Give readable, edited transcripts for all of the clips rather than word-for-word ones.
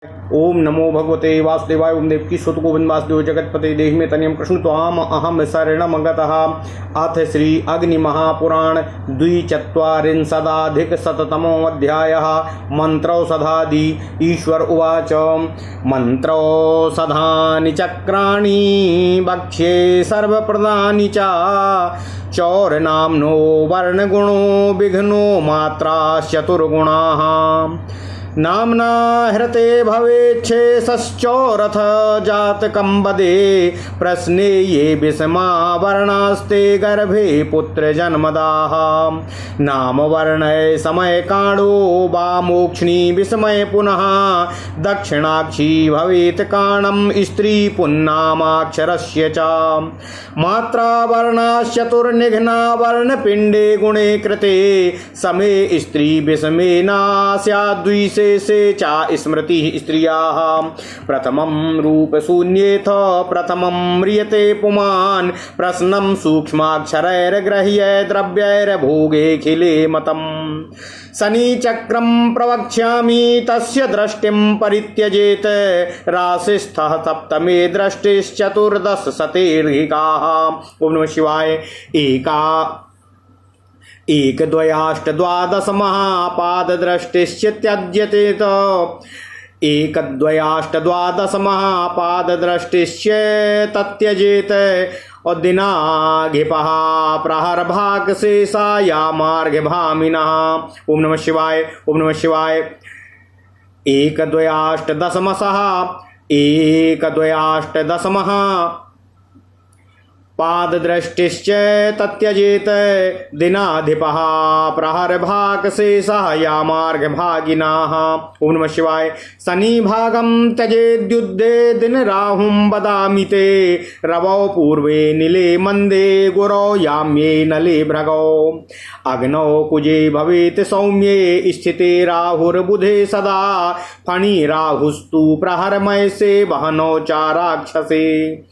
ओम नमो भगवते वासुदेवाय। ओम देवकी सुत गोविंद वासुदेव जगतपते देहि में तनियम कृष्ण त्वाम अहम शरणमगतः। अथ श्री अग्नि महापुराण द्विचत्वारिंशदाधिक शततमोऽध्यायः। मंत्रौषधादि। ईश्वर उवाच मंत्रौषधानि चक्राणि वक्ष्ये सर्वप्रदानि च चौरनाम्नो वर्णगुणो विघ्नो मात्राश्चतुर्गुणाः नाम्ना हृते भवेच्छेषश्चौरथ जातकं वदे प्रश्ने ये विषमा वर्णास्ते गर्भे पुत्र जन्मदाः नाम वर्णय समय काणो वा मोक्षणी विस्मय पुनः दक्षिणाक्षी भवेत् काणं स्त्री पुन्नामाक्षरस्य च मात्रा वर्णाश्चतुर्निघ्ना वर्णपिण्डे गुणे कृते समे स्त्री विषमे नास्याद्विषे से चा स्मृति स्त्रियाः प्रथमं रूप शून्येथ प्रथमं म्रियते पुमान् प्रश्नं सूक्ष्माक्षरैर्गृह्य द्रव्यैर्भोगेऽखिले मतम् शनिचक्रं प्रवक्ष्यामि तस्य दृष्टिं परित्यजेत राशिस्थः सप्तमे दृष्टिश्चतुर्दश शतेर्हिकाः। ओम नमः शिवाय। एक द्वयाष्ट द्वादश महापाद दृष्टिश्च त्यज्यते एक द्वयाष्ट द्वादश महापाद दृष्टिश्च तत्यजेत और दिनाघिपः प्रहर भाग शेषा या मार्ग भामिनः। ओम नमः शिवाय। ओम नमः शिवाय। एक द्वयाष्ट दशमः पाद दृष्टिश्च तत्यजेत दिनाधिपः प्रहर भाग शेषः या मार्ग भागिनाः। ओम नमः शिवाय। शनि भागं त्यजेद्युद्धे दिन राहुं वदामि ते रवौ पूर्वे नीले मंदे गुरौ याम्ये नले भृगौ अग्नौ कुजे भवेत् सौम्ये स्थिते राहुर्बुधे सदा फणि राहुस्तु प्रहरमय से वहनौ च राक्षसे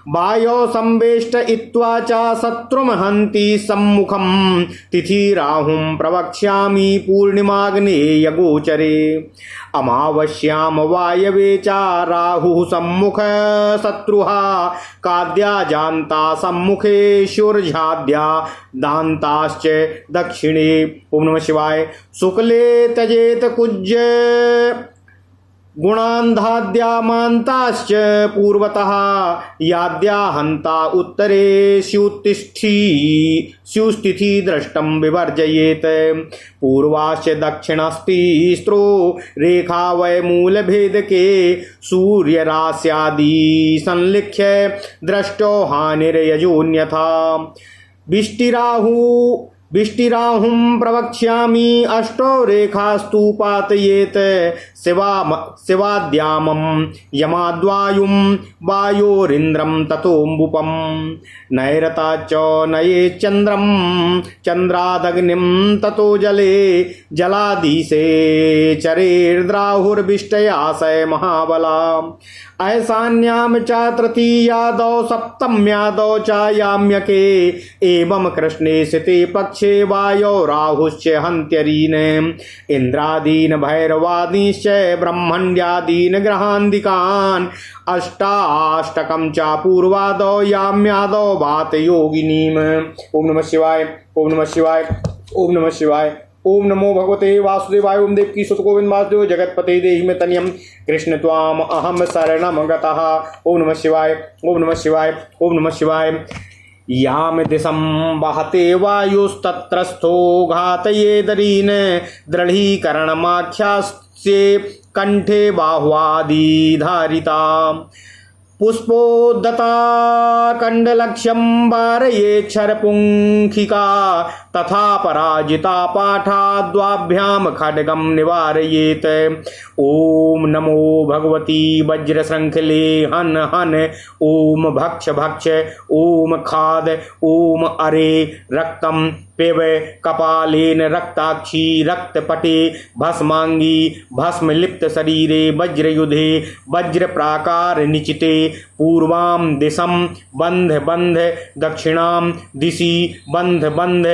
वायो संवेष्ट इत्वा च शत्रुम हन्ति सम्मुखं तिथि राहुं प्रवक्ष्यामि पूर्णिमाग्नेय गोचरे अमावस्यां वायवे च राहुः सम्मुख शत्रुः काद्या जान्ता सम्मुखे शूर्झाद्या दान्ताश्च दक्षिणे। ओम नमः शिवाय। शुक्ले त्यजेत कुज्य गुणान्धाद्यामान्ताश्च पूर्वतः याद्या हन्ता उत्तरे स्युस्तिथि दृष्टं विवर्जयेत पूर्वाश्च दक्षिणस्तिस्रो रेखा वै मूलभेदके सूर्यरास्यादि संलिख्य दृष्टो हानिर्यजोऽन्यथा विष्टिराहुं प्रवक्ष्यामि अष्टौ रेखास्तु पातयेत शिवाद्यामं यमाद्वायुं वायोरिन्द्रं ततोऽम्बुपं नैरता च नये चन्द्रं चन्द्रादग्निं ततो जले जलादिशे चरेर्द्राहुर्विष्टयाशय महाबला ऐशान्यां च तृतीयादौ सप्तम्यादौ च याम्यके एवं कृष्णे सिते पक्षे वायौ राहुश्च हन्त्यरीन् इन्द्रादीन् भैरवादीश्च ब्रह्मण्यादीन् ग्रहान्दिकान् अष्टाष्टकं च पूर्वादौ याम्यादौ वात योगिनीम्। ओम नमः शिवाय। ओम नमः शिवाय। ओम नमः शिवाय। ओम नमो भगवते वासुदेवाय। ओम देवकी सुत गोविंद वासुदेव जगतपते देहि में तनियम कृष्ण त्वाम अहम शरणमगतः। ओम नमः शिवाय। ओम नमः शिवाय। ओम नमः शिवाय। याम दिशं वहते वायुस्तत्रस्थो घातयेदरीन् दृढीकरणमाख्यास्ये कंठे बाह्वादि धारिता पुष्पोद्धता कंडलक्ष्यं वारयेच्छरपुंखिका तथा पराजिता पाठा द्वाभ्यां खड्गं निवारयेत्। ओम नमो भगवती वज्रशृंखले हन हन। ओम भक्ष भक्ष। ओम खाद। ओम अरे रक्तम पिब कपालेन रक्ताक्षी रक्तपटे भस्मांगी भस्म लिप्त शरीरे वज्रयुधे वज्र प्राकार निचिते पूर्वां दिशं बंध बंध दक्षिणां दिशि बंध बंध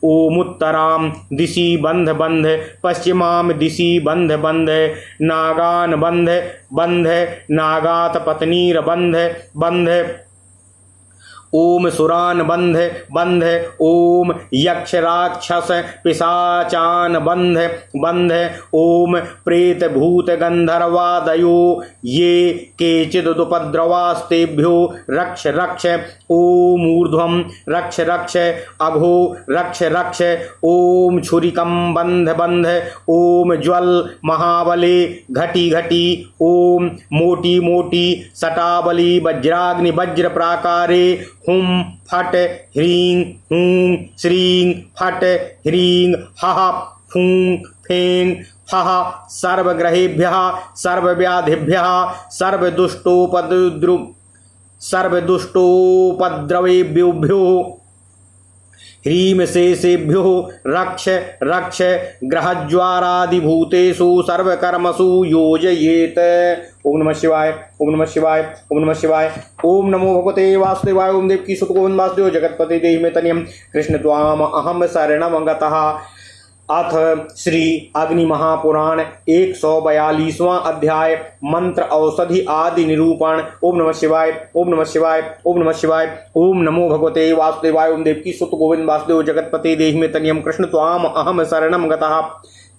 ओमुत्तरां दिशि बंध बंध पश्चिमां दिशि बंध बंध नागान बंध बंध नागात पत्नीर बंध बंध ओम सुरान बंध बंध ओम यक्ष राक्षस पिशाचान बंध बंध ओम प्रेत भूत गंधर्वादयो ये केचिदुपद्रवास्तेभ्यो रक्ष रक्ष ओम ऊर्ध्वं रक्ष रक्ष अघो रक्ष रक्ष ओम छुरिकं बंध बंध ओम ज्वल महाबले घटी घटी ओम मोटी मोटी सटाबली वज्राग्नि वज्र प्राकारे हुम फट ह्रीं हूं श्रीं फट ह्रीं हः फूं फें फः सर्वग्रहेभ्यः सर्वव्याधिभ्यः सर्वदुष्टोपद्रवेभ्यो ह्रीं शेषेभ्यो रक्ष रक्ष ग्रहज्वारादिभूतेषु सर्वकर्मसु योजयेत। ओम नमः शिवाय ओम नमः शिवाय ओम नमः शिवाय ओम नमो भगवते वासुदेवाय। ओम देवकी सुत गोविंद वासुदेव जगतपते देहि मे तनियम कृष्ण त्वाम अहम शरणं गतः। अथ श्री अग्नि महापुराण 142वां अध्याय मंत्र औषधि आदि निरूपण। ओम नमः शिवाय ओम नमः शिवाय ओम नमः शिवाय ओम नमो भगवते वासुदेवाय। ओम देवकी सुत गोविंद वासुदेव जगतपते देहि मे तनियम कृष्ण त्वाम अहम शरणं गतः।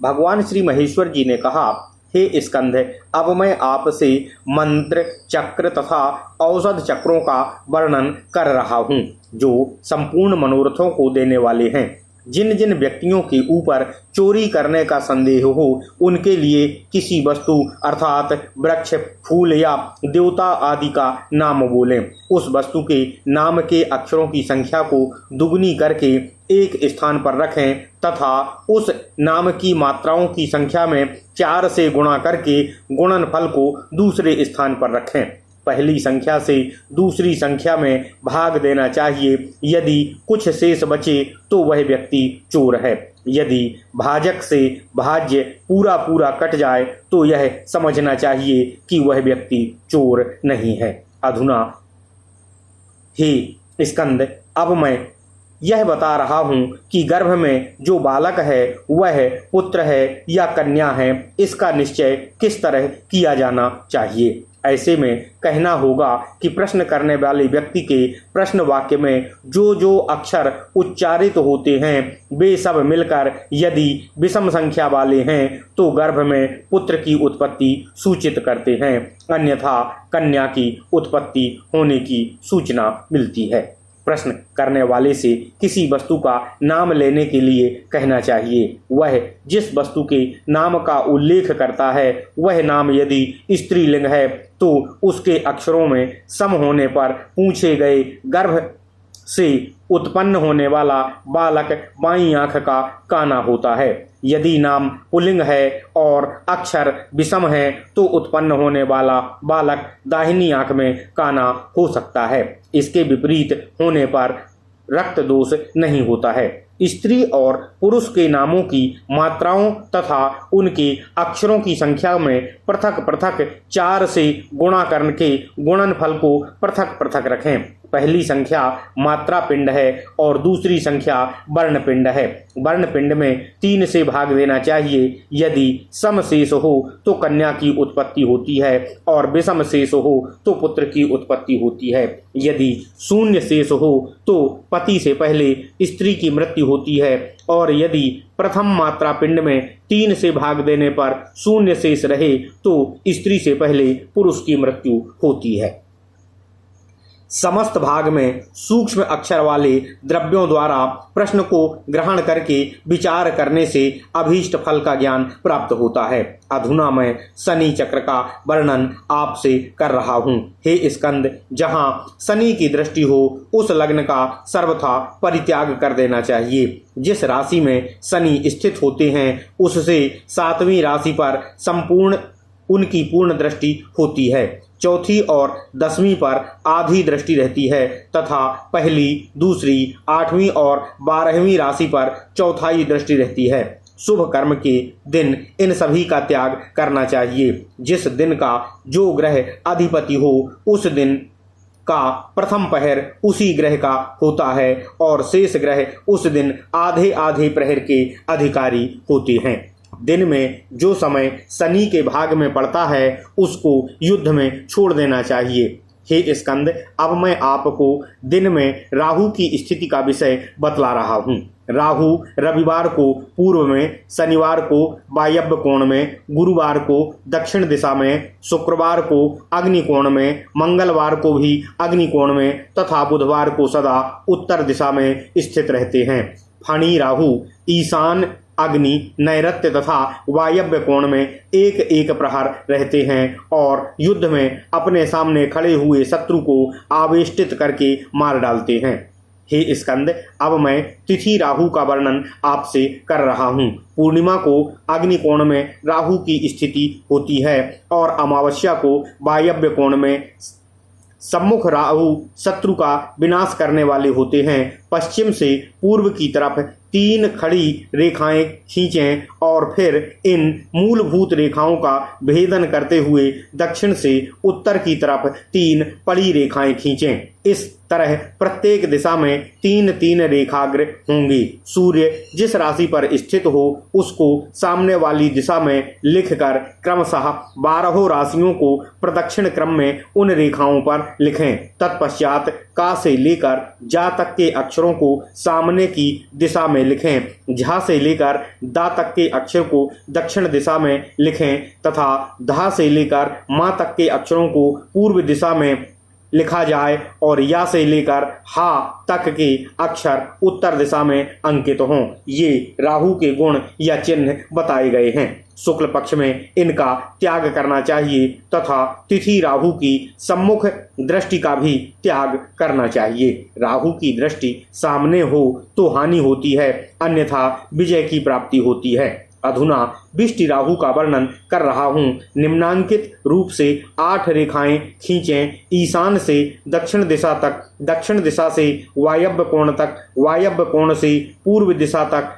भगवान श्री महेश्वर जी ने कहा, हे स्कंध, अब मैं आपसे मंत्र चक्र तथा औषध चक्रों का वर्णन कर रहा हूँ जो संपूर्ण मनोरथों को देने वाले हैं। जिन जिन व्यक्तियों के ऊपर चोरी करने का संदेह हो उनके लिए किसी वस्तु अर्थात वृक्ष फूल या देवता आदि का नाम बोलें। उस वस्तु के नाम के अक्षरों की संख्या को दुगनी करके एक स्थान पर रखें तथा उस नाम की मात्राओं की संख्या में 4 से गुणा करके गुणनफल को दूसरे स्थान पर रखें। पहली संख्या से दूसरी संख्या में भाग देना चाहिए। यदि कुछ शेष बचे तो वह व्यक्ति चोर है। यदि भाजक से भाज्य पूरा पूरा कट जाए तो यह समझना चाहिए कि वह व्यक्ति चोर नहीं है। अधुना हे स्कंद, अब मैं यह बता रहा हूँ कि गर्भ में जो बालक है वह पुत्र है या कन्या है, इसका निश्चय किस तरह किया जाना चाहिए। ऐसे में कहना होगा कि प्रश्न करने वाले व्यक्ति के प्रश्न वाक्य में जो जो अक्षर उच्चारित होते हैं वे सब मिलकर यदि विषम संख्या वाले हैं तो गर्भ में पुत्र की उत्पत्ति सूचित करते हैं, अन्यथा कन्या की उत्पत्ति होने की सूचना मिलती है। प्रश्न करने वाले से किसी वस्तु का नाम लेने के लिए कहना चाहिए। वह जिस वस्तु के नाम का उल्लेख करता है वह नाम यदि स्त्रीलिंग है तो उसके अक्षरों में सम होने पर पूछे गए गर्भ से उत्पन्न होने वाला बालक बाईं आंख का काना होता है। यदि नाम पुल्लिंग है और अक्षर विषम है तो उत्पन्न होने वाला बालक दाहिनी आंख में काना हो सकता है। इसके विपरीत होने पर रक्त दोष नहीं होता है। स्त्री और पुरुष के नामों की मात्राओं तथा उनके अक्षरों की संख्या में पृथक पृथक 4 से गुणा करके गुणनफल को पृथक पृथक रखें। पहली संख्या मात्रा पिंड है और दूसरी संख्या वर्ण पिंड है। वर्ण पिंड में 3 से भाग देना चाहिए। यदि सम शेष हो तो कन्या की उत्पत्ति होती है और विषम शेष हो तो पुत्र की उत्पत्ति होती है। यदि शून्य शेष हो तो पति से पहले स्त्री की मृत्यु होती है और यदि प्रथम मात्रा पिंड में 3 से भाग देने पर शून्य शेष रहे तो स्त्री से पहले पुरुष की मृत्यु होती है। समस्त भाग में सूक्ष्म अक्षर वाले द्रव्यों द्वारा प्रश्न को ग्रहण करके विचार करने से अभीष्ट फल का ज्ञान प्राप्त होता है। अधुना मैं शनि चक्र का वर्णन आपसे कर रहा हूँ। हे स्कंद, जहाँ शनि की दृष्टि हो उस लग्न का सर्वथा परित्याग कर देना चाहिए। जिस राशि में शनि स्थित होते हैं उससे 7वीं राशि पर संपूर्ण उनकी पूर्ण दृष्टि होती है। चौथी और 10वीं पर आधी दृष्टि रहती है तथा पहली, दूसरी, 8वीं और 12वीं राशि पर चौथाई दृष्टि रहती है। शुभ कर्म के दिन इन सभी का त्याग करना चाहिए। जिस दिन का जो ग्रह अधिपति हो उस दिन का प्रथम पहर उसी ग्रह का होता है और शेष ग्रह उस दिन आधे आधे प्रहर के अधिकारी होते हैं। दिन में जो समय शनि के भाग में पड़ता है उसको युद्ध में छोड़ देना चाहिए। हे स्कंद, अब मैं आपको दिन में राहु की स्थिति का विषय बतला रहा हूँ। राहु रविवार को पूर्व में, शनिवार को वायव्य कोण में, गुरुवार को दक्षिण दिशा में, शुक्रवार को अग्नि कोण में, मंगलवार को भी अग्नि कोण में तथा बुधवार को सदा उत्तर दिशा में स्थित रहते हैं। फणी राहु ईशान, अग्नि, नैऋत्य तथा वायव्य कोण में एक एक प्रहर रहते हैं और युद्ध में अपने सामने खड़े हुए शत्रु को आवेष्टित करके मार डालते हैं। हे स्कंद, अब मैं तिथि राहु का वर्णन आपसे कर रहा हूँ। पूर्णिमा को अग्नि कोण में राहु की स्थिति होती है और अमावस्या को वायव्य कोण में। सम्मुख राहु शत्रु का विनाश करने वाले होते हैं। पश्चिम से पूर्व की तरफ 3 खड़ी रेखाएं खींचें और फिर इन मूलभूत रेखाओं का भेदन करते हुए दक्षिण से उत्तर की तरफ 3 पड़ी रेखाएं खींचें। इस तरह प्रत्येक दिशा में 3-3 रेखाग्र होंगे। सूर्य जिस राशि पर स्थित हो उसको सामने वाली दिशा में लिखकर क्रमशः 12 राशियों को प्रदक्षिण क्रम में उन रेखाओं पर लिखें। तत्पश्चात का से लेकर जा तक के अक्षरों को सामने की दिशा में लिखें। झा से लेकर दा तक के अक्षर को दक्षिण दिशा में लिखें तथा धा से लेकर मां तक के अक्षरों को पूर्व दिशा में लिखा जाए और या से लेकर हा तक के अक्षर उत्तर दिशा में अंकित हों। ये राहु के गुण या चिन्ह बताए गए हैं। शुक्ल पक्ष में इनका त्याग करना चाहिए तथा तिथि राहु की सम्मुख दृष्टि का भी त्याग करना चाहिए। राहु की दृष्टि सामने हो तो हानि होती है, अन्यथा विजय की प्राप्ति होती है। अधुना बिष्टि राहु का वर्णन कर रहा हूँ। निम्नांकित रूप से 8 रेखाएं खींचें। ईशान से दक्षिण दिशा तक, दक्षिण दिशा से वायव्य कोण तक, वायव्य कोण से पूर्व दिशा तक,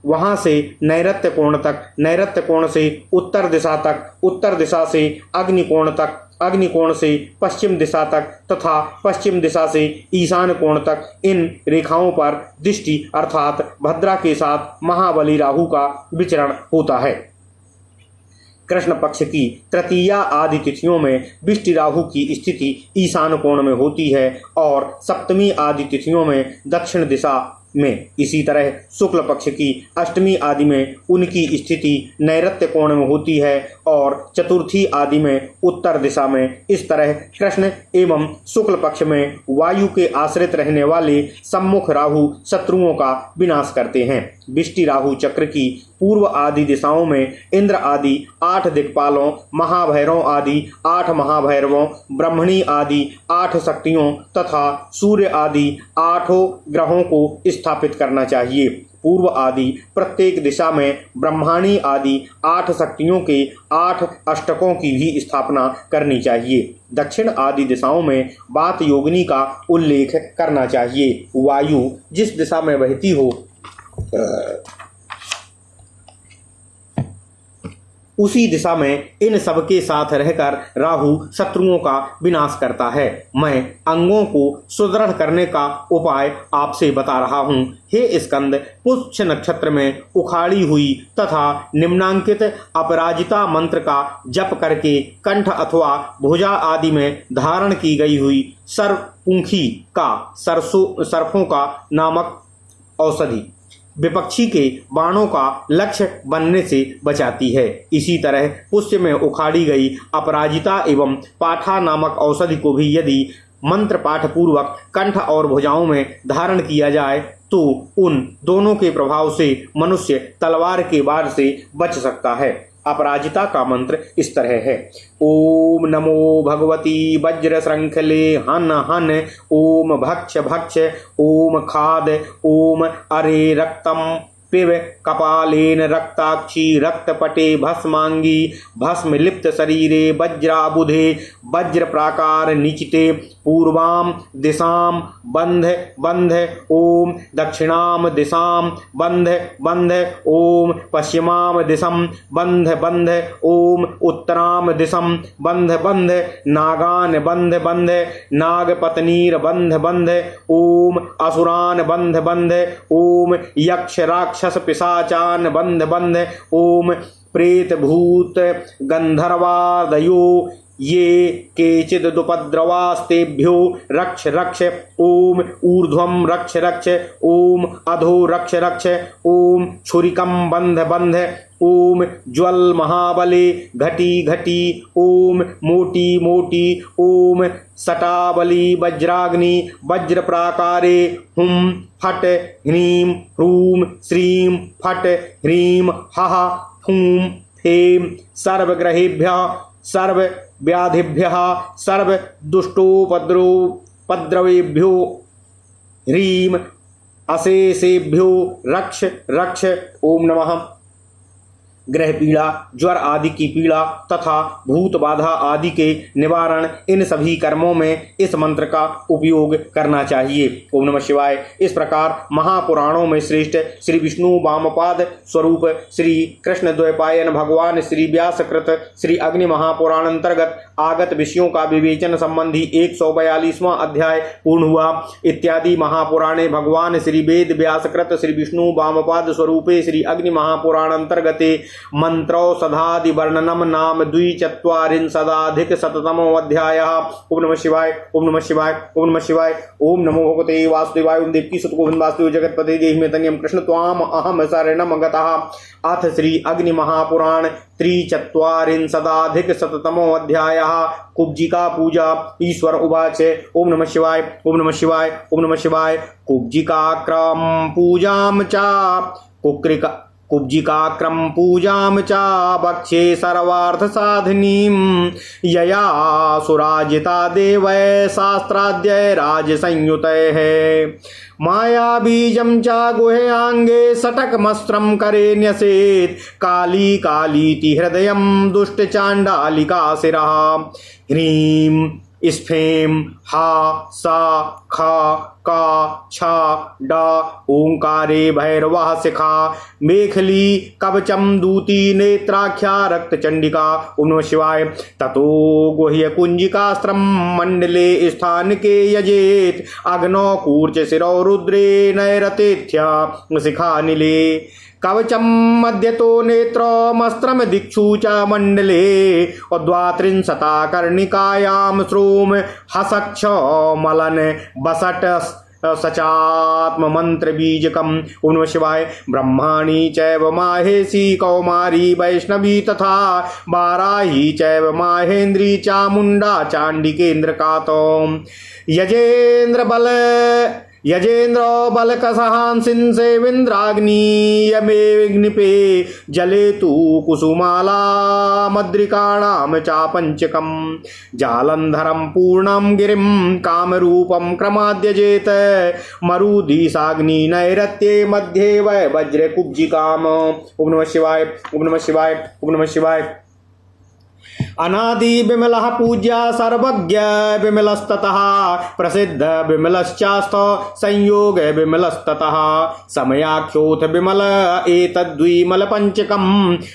वहां से नैऋत्य कोण तक, नैऋत्य कोण से उत्तर दिशा तक, उत्तर दिशा से अग्नि कोण तक, अग्नि कोण से पश्चिम दिशा तक तथा पश्चिम दिशा से ईशान कोण तक। इन रेखाओं पर दृष्टि अर्थात भद्रा के साथ महाबली राहु का विचरण होता है। कृष्ण पक्ष की तृतीया आदि तिथियों में बिष्टि राहु की स्थिति ईशान कोण में होती है और सप्तमी आदि तिथियों में दक्षिण दिशा में। इसी तरह शुक्ल पक्ष की अष्टमी आदि में उनकी स्थिति नैऋत्य कोण में होती है और चतुर्थी आदि में उत्तर दिशा में। इस तरह कृष्ण एवं शुक्ल पक्ष में वायु के आश्रित रहने वाले सम्मुख राहु शत्रुओं का विनाश करते हैं। बिष्टि राहु चक्र की पूर्व आदि दिशाओं में इंद्र आदि 8 दिक्पालों, महाभैरव आदि 8 महाभैरवों, ब्रह्मणी आदि 8 शक्तियों तथा सूर्य आदि 8 ग्रहों को स्थापित करना चाहिए। पूर्व आदि प्रत्येक दिशा में ब्रह्माणी आदि 8 शक्तियों के 8 अष्टकों की भी स्थापना करनी चाहिए। दक्षिण आदि दिशाओं में वात योगिनी का उल्लेख करना चाहिए। वायु जिस दिशा में बहती हो उसी दिशा में इन सबके साथ रहकर राहु शत्रुओं का विनाश करता है। मैं अंगों को सुदृढ़ करने का उपाय आपसे बता रहा हूँ। हे स्कंद, पुष्य नक्षत्र में उखाड़ी हुई तथा निम्नांकित अपराजिता मंत्र का जप करके कंठ अथवा भुजा आदि में धारण की गई हुई सर्पपुंखी का सर्पों का नामक औषधि विपक्षी के बाणों का लक्ष्य बनने से बचाती है। इसी तरह पुष्य में उखाड़ी गई अपराजिता एवं पाठा नामक औषधि को भी यदि मंत्र पाठ पूर्वक कंठ और भुजाओं में धारण किया जाए तो उन दोनों के प्रभाव से मनुष्य तलवार के वार से बच सकता है। अपराजिता का मंत्र इस तरह है। ओम नमो भगवती वज्र श्रृंखले हन हन, ओम भक्ष भक्ष, ओम खाद, ओम अरे रक्तम पिब कपालेन रक्ताक्षी रक्तपटे भस्मांगी भस्म लिप्त शरीरे वज्राबुधे वज्र प्राकार निचिते पूर्वाम दिशाम बंध बंध ओम दक्षिणाम दिशाम बंध बंध ओम पश्चिमाम दिशम बंध बंध ओम उत्तराम दिशम बंध बंध नागान बंध बंध नागपत्नीर बंध बंध ओम असुरान बंध बंध ओम यक्ष राक्षस पिशाचान बंध बंध ओम प्रेत भूत गंधर्वादयो ये केचिदुपद्रवास्तेभ्यो रक्ष रक्ष ओम ऊर्ध्वं रक्ष रक्ष ओम अधो रक्ष रक्ष ओम छुरिकं बंध बंध ओम ज्वल महाबले घटी घटी ओम मोटी मोटी ओम सटाबली वज्राग्नि वज्र प्राकारे हुम फट ह्रीं ह्रूं श्रीं फट ह्रीं हः हूं फें सर्वग्रहेभ्यः सर्व व्याधिभ्यः सर्व दुष्टोपद्रवेभ्यो ह्रीं अशेषेभ्यो रक्ष रक्ष ओम नमः। ग्रह पीड़ा ज्वर आदि की पीड़ा तथा भूत बाधा आदि के निवारण इन सभी कर्मों में इस मंत्र का उपयोग करना चाहिए। ओम नमः शिवाय। इस प्रकार महापुराणों में श्रेष्ठ श्री विष्णु वामपाद स्वरूप श्री कृष्ण द्वैपायन भगवान श्री व्यासकृत श्री अग्नि महापुराण अंतर्गत आगत विषयों का विवेचन संबंधी 142वां अध्याय पूर्ण हुआ। इत्यादि महापुराणे भगवान श्री वेद व्यासकृत श्री विष्णु वामपाद स्वरूपे श्री अग्नि महापुराण अंतर्गते मंत्रौषधादि वर्णनम नाम द्विचत्वारिंशदाधिक शततमो अध्यायः। ओम नमः शिवाय ओम नमः शिवाय ओम नमः शिवाय। ओम नमो भगवते वासुदेवाय ओम देवकी सुत गोविंद वासुदेव जगतपते देहि मे तन्यं कृष्ण त्वाम अहम शरणम गतः। अथ श्री अग्नि महापुराण त्रिचत्वारिंशदाधिक शततमो अध्यायः। कुब्जिका पूजा। ईश्वर उवाच ओम नमः शिवाय ओम नमः शिवाय ओम नमः शिवाय। कुब्जिकाक्रम पूजाम चा कुब्जिकाक्रम पूजाम चा वक्षे सर्वार्थ साधनीम यया सुराजिता देवै शास्त्राद्य राज संयुतैः माया बीजम चा गुह्यांगे सटकमस्त्रम करे न्यसेत काली कालीति हृदयम दुष्ट चांडालिका शिरः ह्रीं स्फेम हा सा खा का छा डा ओंकारे भैरवः शिखा मेखली कवचम दूती नेत्राख्या रक्त चंडिका। ओम नमः शिवाय। ततो गुह्य कुंजिकास्त्रम मंडले स्थान के यजेत अग्नौ कूर्च शिरो रुद्रे नैरतेथ्या शिखा निले कवचम मध्यतो नेत्रमस्त्रम दिक्षु च मंडले द्वात्रिंशता कर्णिकायां श्रोम हसक्ष मलन बसट सचात्म मंत्र बीजकम। ओम नमः शिवाय। ब्रह्माणी चैव माहेशी कौमारी वैष्णवी तथा बाराही चैव माहेन्द्री चामुंडा चांडिकेन्द्र कातो यजेन्द्र बलकसहांसिं सेविन्द्राग्नियमेऽग्निपे जले तु कुसुमाला मद्रिकाणां चापञ्चकम् जालन्धरं पूर्णं गिरिं कामरूपं क्रमाद्यजेत मरुदिशाग्नि नैरत्ये मध्ये वै वज्रकुब्जिकाम्। ओम नमः शिवाय ओम नमः शिवाय ओम नमः शिवाय। अनादि विमलः पूज्या सर्वज्ञ विमलस्ततः प्रसिद्ध विमलश्चास्त संयोग विमलस्ततः समयाख्योथ विमल एतद्विमल पंचकम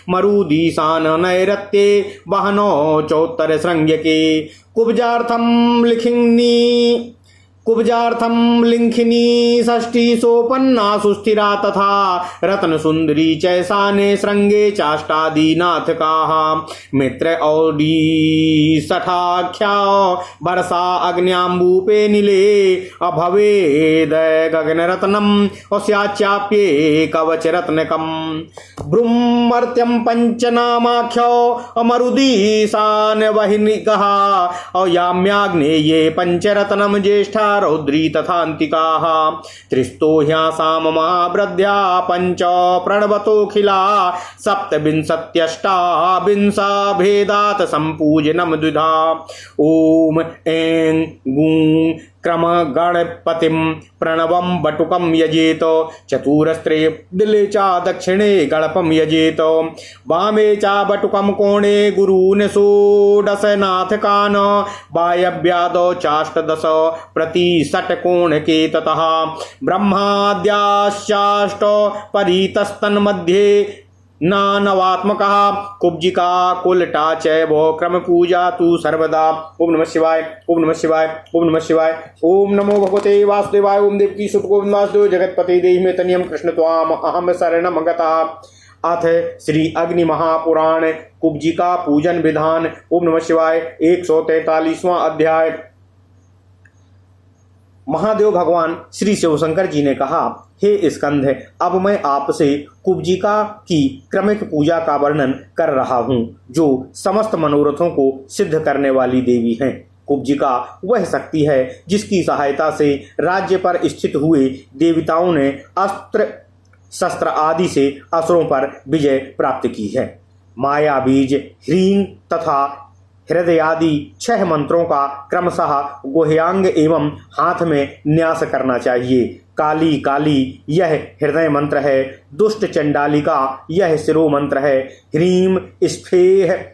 मरुदीशान नैरत्ये वहनो चौत्तर श्रृंग्यके कुब्जार्थम लिंखिनी षष्ठी सोपन्ना सुस्थिरा तथा रत्न सुंदरी चैसाने श्रृंगे चाष्टादीनाथ काः मित्र औडी सठाख्या वर्षा अग्न्याम्बूपे नीले अभवेद गगन रत्नम अस्याच्चाप्ये कवच रत्नकम ब्रह्मर्त्यम पंचनामाख्यो अमरुदीशान वहिनिकः याम्याग्नेये पंचरत्नम ज्येष्ठा रौद्री तथान्तिकाः त्रिस्तो ह्यासाम महाब्रद्ध्या पंच प्रणवतोऽखिला सप्तविंशत्यष्टाविंशा भेदात् सम्पूजनम द्विधा। ओम ऐं गूं क्रम गणपतिम प्रणवम बटुकम यजेत चतुरस्त्रे दिले चा दक्षिणे गणपम यजेत वामे चा बटुकम कोणे गुरून् षोडश नाथकान् वायव्यादौ चाष्टदश प्रतिशतकोणके ततः ब्रह्माद्याश्चाष्ट परितस्तन्मध्ये नानवात्मकः कुब्जिका कुलटा चैव क्रम पूजा तु सर्वदा। ओम नमः शिवाय, ओम नमः शिवाय, ओम नमः शिवाय। ओम नमो भगवते वासुदेवाय। ओम देवकी सुत गोविंद वासुदेव जगतपते देहि में तनियम कृष्ण त्वाम अहम शरणम गतः। अथ श्री अग्नि महापुराण कुब्जिका पूजन विधान। ओम नमः शिवाय। 143वां अध्याय। महादेव भगवान श्री शिवशंकर जी ने कहा, हे स्कंध, अब मैं आपसे कुब्जिका की क्रमिक पूजा का वर्णन कर रहा हूँ, जो समस्त मनोरथों को सिद्ध करने वाली देवी हैं। कुब्जिका वह शक्ति है जिसकी सहायता से राज्य पर स्थित हुए देवताओं ने अस्त्र शस्त्र आदि से असुरों पर विजय प्राप्त की है। माया बीज, ह्रीं तथा हृदय आदि 6 मंत्रों का क्रमशः गुह्यांग एवं हाथ में न्यास करना चाहिए। काली काली यह हृदय मंत्र है। दुष्ट चंडालिका यह शिरो मंत्र है। ह्रीं स्फेह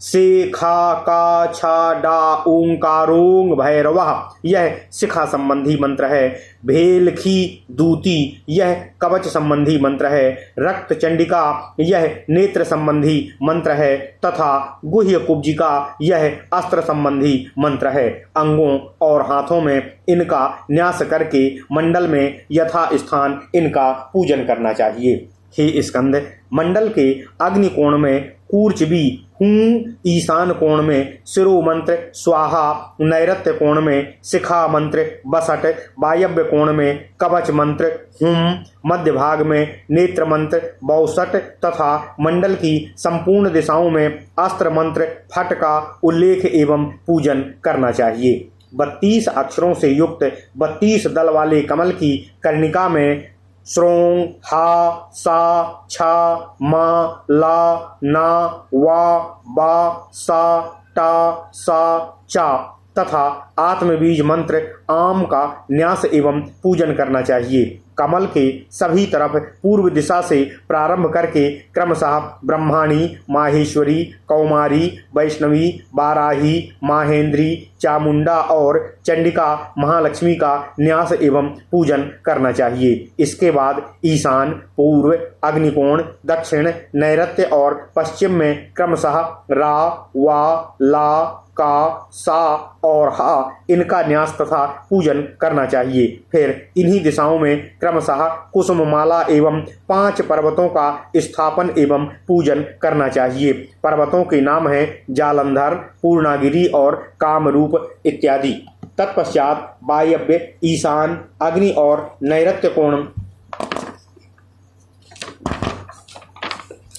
से खा का छा डा ओंकारोंग भैरवः यह शिखा संबंधी मंत्र है। भेल खी दूती यह कवच संबंधी मंत्र है। रक्त चंडिका यह नेत्र संबंधी मंत्र है तथा गुह्य कुब्जिका यह अस्त्र संबंधी मंत्र है। अंगों और हाथों में इनका न्यास करके मंडल में यथा स्थान इनका पूजन करना चाहिए। हे स्कंद, मंडल के अग्नि कोण में कूर्चबी हूं, ईशान कोण में शिरो मंत्र स्वाहा, नैऋत्य कोण में शिखा मंत्र बसट, वायव्य कोण में कवच मंत्र हुम, मध्य भाग में नेत्र मंत्र बौसट तथा मंडल की संपूर्ण दिशाओं में अस्त्र मंत्र फट का उल्लेख एवं पूजन करना चाहिए। 32 अक्षरों से युक्त 32 दल वाले कमल की कर्णिका में श्रों, हा, सा, छा, मा, ला, ना, वा, बा, सा, टा, सा, चा तथा आत्मबीज मंत्र आम का न्यास एवं पूजन करना चाहिए। कमल के सभी तरफ पूर्व दिशा से प्रारंभ करके क्रमशः ब्रह्माणी, माहेश्वरी, कौमारी, वैष्णवी, बाराही, माहेंद्री, चामुंडा और चंडिका महालक्ष्मी का न्यास एवं पूजन करना चाहिए। इसके बाद ईशान, पूर्व, अग्निकोण, दक्षिण, नैऋत्य और पश्चिम में क्रमशः रा, वा, ला, का, सा और हा इनका न्यास तथा पूजन करना चाहिए। फिर इन्हीं दिशाओं में क्रमशः कुसुम माला एवं 5 पर्वतों का स्थापन एवं पूजन करना चाहिए। पर्वतों के नाम हैं जालंधर, पूर्णागिरि और कामरूप इत्यादि। तत्पश्चात वायव्य, ईशान, अग्नि और नैऋत्य कोण।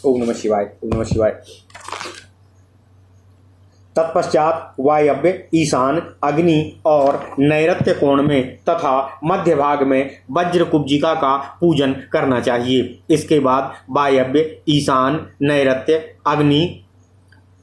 ओम नमः शिवाय, ओम नमः शिवाय। तत्पश्चात वायव्य, ईशान, अग्नि और नैऋत्य कोण में तथा मध्य भाग में वज्र कुब्जिका का पूजन करना चाहिए। इसके बाद वायव्य, ईशान, नैऋत्य, अग्नि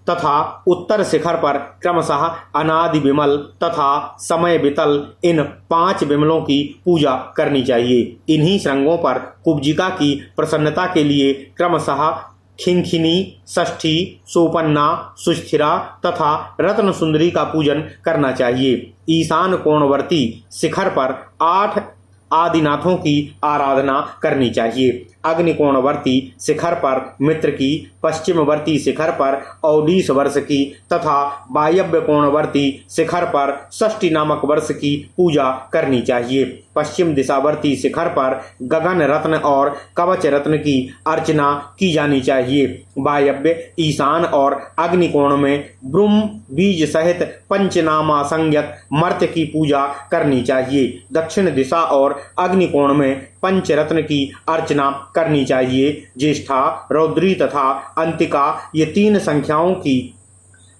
तथा उत्तर शिखर पर क्रमशः अनादि विमल तथा समय वितल इन 5 विमलों की पूजा करनी चाहिए। इन्हीं श्रृंगों पर कुब्जिका की प्रसन्नता के लिए क्रमशः खिंखिनी, षष्ठी, सोपन्ना, सुस्थिरा तथा रत्न सुंदरी का पूजन करना चाहिए। ईशान कोणवर्ती शिखर पर 8 आदिनाथों की आराधना करनी चाहिए। अग्निकोणवर्ती शिखर पर मित्र की, पश्चिमवर्ती शिखर पर औडीस वर्ष की तथा वायव्य कोणवर्ती शिखर पर षष्ठी नामक वर्ष की पूजा करनी चाहिए। पश्चिम दिशावर्ती शिखर पर गगन रत्न और कवच रत्न की अर्चना की जानी चाहिए। वायव्य, ईशान और अग्निकोण में ब्रह्म बीज सहित पंचनामा संज्ञक मर्त्य की पूजा करनी चाहिए। दक्षिण दिशा और अग्निकोण में पंचरत्न की अर्चना करनी चाहिए। ज्येष्ठा, रौद्री तथा अंतिका ये 3 संख्याओं की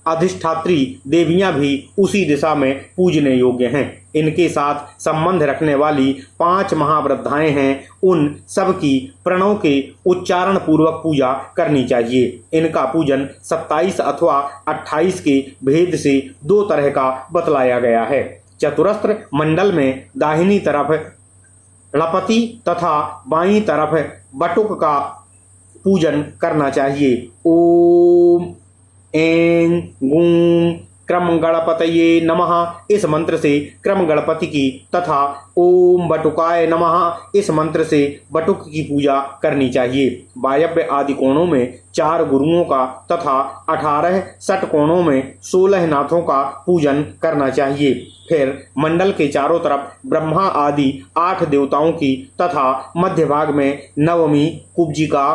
अधिष्ठात्री देवियां भी उसी दिशा में पूजने योग्य हैं। इनके साथ संबंध रखने वाली 5 महावृद्धाएं हैं, उन सब की प्रणव के उच्चारण पूर्वक पूजा करनी चाहिए। इनका पूजन 27 अथवा 28 के भेद से 2 तरह का बतलाया गया है। चतुरस्र मंडल में दाहिनी तरफ लपति तथा बाईं तरफ बटुक का पूजन करना चाहिए। ओम ऐं गूं क्रम गणपतये नमः इस मंत्र से क्रम गणपति की तथा ओम बटुकाय नमः इस मंत्र से बटुक की पूजा करनी चाहिए। वायव्य आदि कोणों में 4 गुरुओं का तथा 18 षट कोणों में 16 नाथों का पूजन करना चाहिए। फिर मंडल के चारों तरफ ब्रह्मा आदि 8 देवताओं की तथा मध्य भाग में नवमी कुब्जिका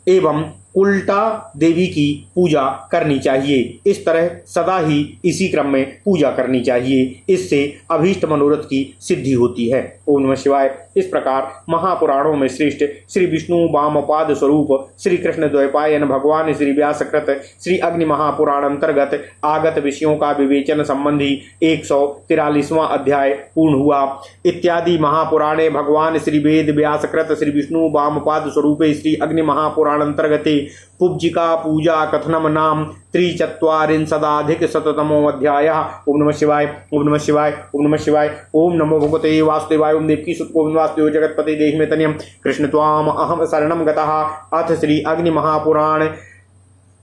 एवं उल्टा देवी की पूजा करनी चाहिए। इस तरह सदा ही इसी क्रम में पूजा करनी चाहिए, इससे अभीष्ट मनोरथ की सिद्धि होती है। ओम नमः शिवाय। इस प्रकार महापुराणों में श्रेष्ठ श्री विष्णु वामपाद स्वरूप श्री कृष्ण द्वैपायन भगवान श्री व्यासकृत श्री अग्नि महापुराण अंतर्गत आगत विषयों का विवेचन संबंधी 143वां अध्याय पूर्ण हुआ। इत्यादि महापुराणे भगवान श्री वेद व्यासकृत श्री विष्णु वामपाद स्वरूपे श्री अग्नि महापुराण अंतर्गते कुब्जिका पूजा कथनम नाम 43 शततमो अध्याय। ओम नमः शिवाय। ओम नमः शिवाय। ओम नमः शिवाय। ओम नमो भगवते वासुदेवाय। ओम देवकी सुत गोविंद वासुदेव जगतपति देहि तनियम कृष्ण त्वाम अहम शरणम गतः। अथ श्री अग्नि महापुराण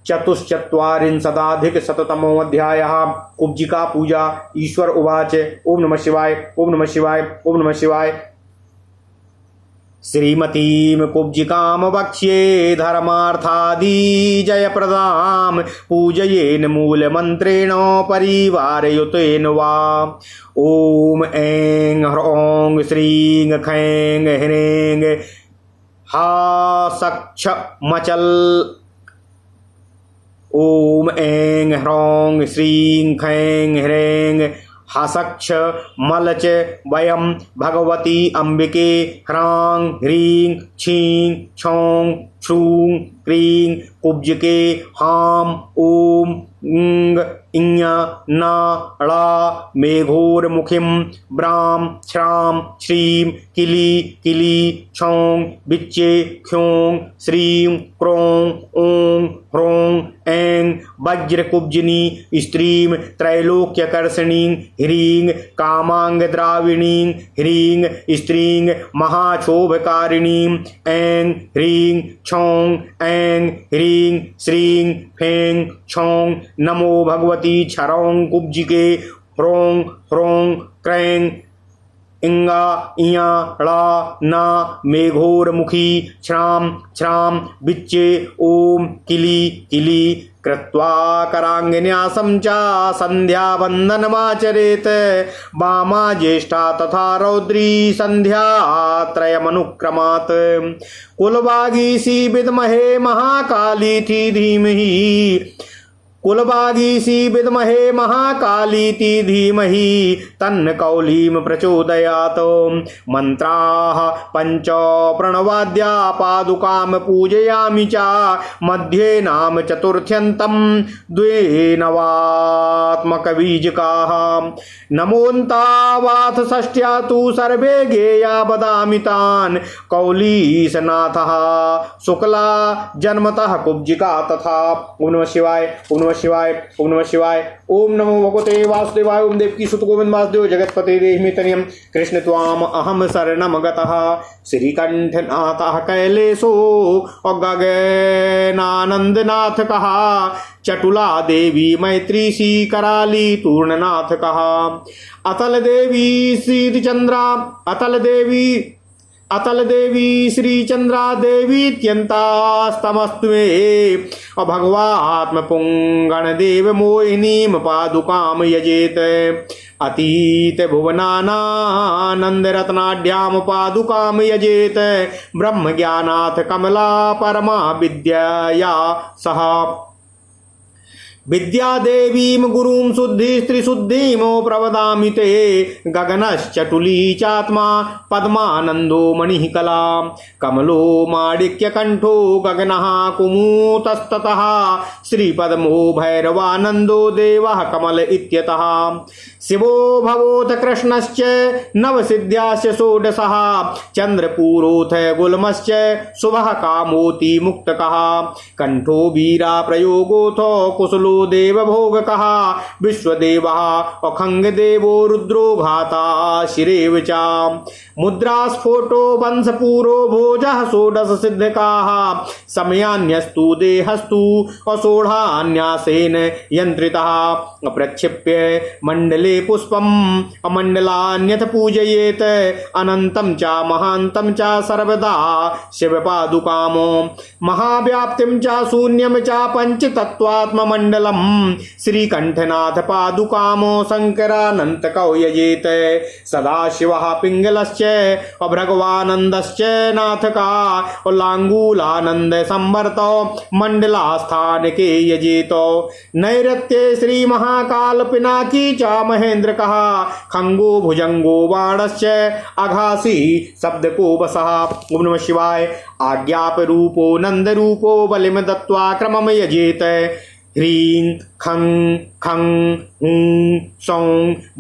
44 शततमो अध्याय। कुब्जिका पूजा। ईश्वर उवाच। ओम नमः शिवाय। ओम नमः शिवाय। ओम नमः शिवाय। श्रीमतीं कुब्जिकां वक्ष्ये धर्मार्थादि जयप्रदां पूजयेन मूलमन्त्रेण परिवारयुतेन वा। ओम ऐं ह्रौं श्रीं खैं ह्रीं हा सक्ष मचल। ओम ऐं ह्रौं श्रीं खैं ह्रीं हसक्ष मलच वयं भगवती अंबिके ह्रां ह्रीं क्षीं क्षौं क्षूं क्रीं कुब्जिके हां ओम इंग इञ न ळा मेघोर्मुखीं ब्रां श्रां श्रीं किली किली क्षौं बिच्चे ख्यों श्रीं क्रों ओं ह्रों ऐं वज्रकुब्जिनी स्त्रीं त्रैलोक्यकर्षणीं ह्रीं कामांगद्राविणीं ह्रीं स्त्रीं महाशोभकारिणीं ऐं ह्रीं क्षौं ऐं ह्रीं श्रीं फें क्षौं नमो भगवती क्षरौं कुब्जिके ह्रों ह्रों क्रैं इंगा इया ळा न मेघोर्मुखी श्रां श्रां बिच्चे ओम किली किली कृत्वा करांगन्यासं च संध्यावन्दनमाचरेत्। वामा ज्येष्ठा तथा रौद्री संध्या त्रयमनुक्रमात्। कुलवागीसी विद्महे महाकाली थी धीमहि कुलवागीसी विद्महे महाकालीति धीमहि तन्न कौलीं प्रचोदयात्। मंत्राः पंच प्रणवाद्या पादुकां पूजयामि च मध्ये नाम चतुर्थ्यन्तं द्वे नवात्मकबीजकाः। नमोऽन्तावाथ षष्ट्या तु सर्वे गेया वदामि तान्। कौलीसनाथः शुक्ला जन्मतः कुब्जिका तथा। ओम नमः शिवाय। ओम नमः शिवाय। ओम नमः शिवाय। ओम नमो भगवते वासुदेवाय। ओम देवकी सुत गोविंद वासुदेव जगतपते देहि तनियम कृष्ण त्वाम अहम शरणम गतः। श्रीकंठनाथः कैलेशो गगनानंदनाथ कहा। चटुला देवी मैत्रीसी कराली तूर्णनाथ कहा। अतल देवी श्रीचंद्रा अतल देवी श्री चंद्रा देवीत्यंतास्तमस्त्वे भगवात्म पुंगण देव मोहिनीम पादुकाम यजेत। अतीत भुवनानंद रत्नाढ्याम पादुकाम यजेत। ब्रह्म ज्ञानाथ कमला परमा विद्या सह। विद्या देवीं गुरुं शुद्धि स्त्रीशुद्धिमो प्रवदामि ते। गगनश्चटुली चात्मा पद्मानंदो मणिः कला। कमलो माणिक्यकंठो गगनः कुमुतस्ततः। श्रीपद्मो भैरवानंदो देवः कमल इत्यतः। शिवो भवोऽथ कृष्णश्च नवसिद्ध्याश्च षोडशः। चंद्रपूरोऽथ गुल्मश्च शुभः कामोति मुक्तकः। कंठो वीरा प्रयोगोऽथ कुशलो रुद्रो देवभोग कहा विश्वदेवः अखंग देवो रुद्रो घाता शिरेव चा मुद्रास्फोटो वंशपूरो भोजः षोडश सिद्धकाः समयान्यस्तु देहस्तु असोढान्यासेन यंत्रितः प्रक्षिप्य मंडले पुष्पम् अमंडलान्यथ पूजयेत अनंतं च महान्तं च सर्वदा शिवपादुकामो महाव्याप्तिं च शून्यं च पंचतत्त्वात्ममण्डलम् श्रीकण्ठनाथ पादुकामो शङ्करानन्तकौ यजेत सदाशिवः पिङ्गलश्च भगवानन्दश्च नाथका लाङ्गूलानन्द संवर्तो मण्डलास्थानके यजेतो नैरत्ये श्रीमहाकाल पिनाकी च महेन्द्रकः खंगो भुजंगो बाणश्च अघासी शब्दको वसः। ओम नमः शिवाय। आज्ञाप रूपो नंद रूपो बलिम दत्त्वा क्रमम यजेत ह्रीं खं खं हूं सौं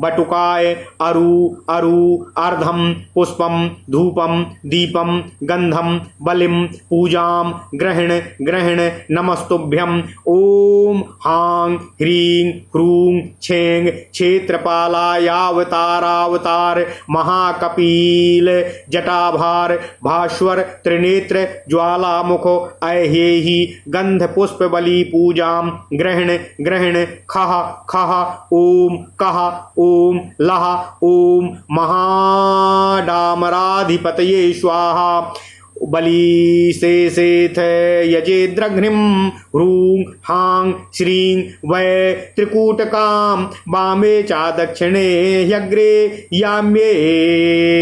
बटुकाय अरु अरु अर्धम पुष्पम धूपम दीपम गंधम बलिम पूजाम ग्रहण ग्रहण नमस्तुभ्यम ओम हां ह्रीं ह्रूं छेंग क्षेत्रपालायावतारावतार महाकपिल जटाभार भास्वर त्रिनेत्र ज्वालामुख ऐहेहि गंध पुष्प बलि पूजाम ग्रहण ग्रहण खह खह ओम कह ओम लह ओम महाडामराधिपतये स्वाहा बलि शेषेथ यजेद्रघ्निं ह्रूं हां श्रीं वै त्रिकूटकां वामे च दक्षिणे ह्यग्रे याम्ये